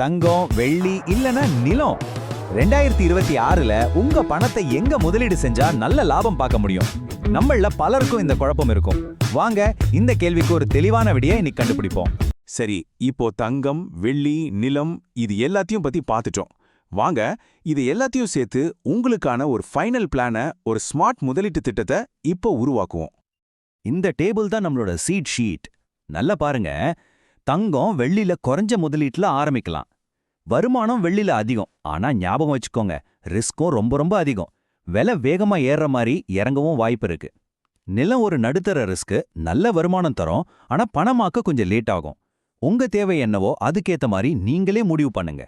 தங்கம், வெள்ளி இல்லனா நிலம் 2026ல உங்க பணத்தை எங்க முதலீடு செஞ்சா நல்ல லாபம் பார்க்க முடியும்? நம்மள பலருக்கும் இந்த குழப்பம் இருக்கும். வாங்க இந்த கேள்விக்கு ஒரு தெளிவான விடையை இன்னைக்கு கண்டுபிடிப்போம். சரி, இப்போ தங்கம், வெள்ளி, நிலம் இது எல்லாத்தையும் பத்தி பார்த்துட்டோம். வாங்க இது எல்லாத்தையும் சேர்த்து உங்களுக்கான ஒரு ஃபைனல் பிளான, ஒரு ஸ்மார்ட் முதலீட்டு திட்டத்தை இப்போ உருவாக்குவோம். இந்த டேபிள் தான் நம்மளோட சீட் ஷீட். நல்லா பாருங்க, தங்கம் வெள்ளில குறைஞ்ச முதலீட்டுல ஆரம்பிக்கலாம். வருமானம் வெள்ளில அதிகம், ஆனா ஞாபகம் வச்சுக்கோங்க, ரிஸ்க்கும் ரொம்ப ரொம்ப அதிகம். விலை வேகமா ஏறுற மாதிரி இறங்கவும் வாய்ப்பு இருக்கு. நிலம் ஒரு நடுத்தர ரிஸ்க், நல்ல வருமானம் தரும், ஆனா பணமாக்க கொஞ்சம் லேட் ஆகும். உங்க தேவை என்னவோ அதுக்கேத்த மாதிரி நீங்களே முடிவு பண்ணுங்க.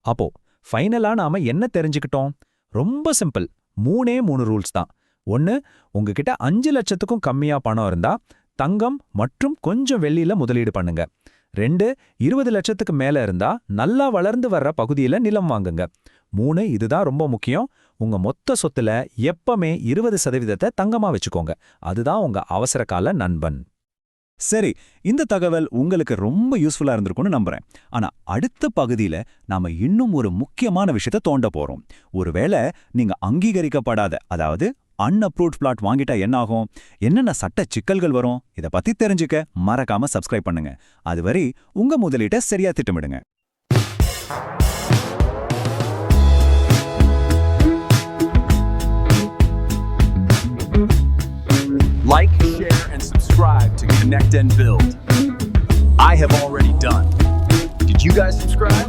அப்போ ஃபைனலா நாம என்ன தெரிஞ்சுக்கிட்டோம்? ரொம்ப சிம்பிள், 3 ரூல்ஸ் தான். 1, உங்ககிட்ட 5 லட்சத்துக்கும் கம்மியா பணம் இருந்தா தங்கம் மற்றும் கொஞ்சம் வெள்ளியில முதலீடு பண்ணுங்க. 2, 20 லட்சத்துக்கு மேல இருந்தா நல்லா வளர்ந்து வர்ற பகுதியில நிலம் வாங்குங்க. 3, இதுதான் ரொம்ப முக்கியம், உங்க மொத்த சொத்துல எப்பமே 20% தங்கமா வச்சுக்கோங்க. அதுதான் உங்க அவசர கால நண்பன். சரி, இந்த தகவல் உங்களுக்கு ரொம்ப யூஸ்ஃபுல்லா இருந்திருக்கும்னு நம்புறேன். ஆனா அடுத்த பகுதியில நாம இன்னும் ஒரு முக்கியமான விஷயத்தை தோண்ட போறோம். ஒருவேளை நீங்க அங்கீகரிக்கப்படாத, அதாவது அன்அப்ரூவ்ட் பிளாட் வாங்கிட்டா என்ன ஆகும்? என்னென்ன சட்ட சிக்கல்கள் வரும்? இத பத்தி தெரிஞ்சுக்க மறக்காம சப்ஸ்கிரைப் பண்ணுங்க. அதுவரை உங்க முதலீட்டை சரியா திட்டமிடுங்க. Like, share, and subscribe to Connect and Build. I have already done. Did you guys subscribe?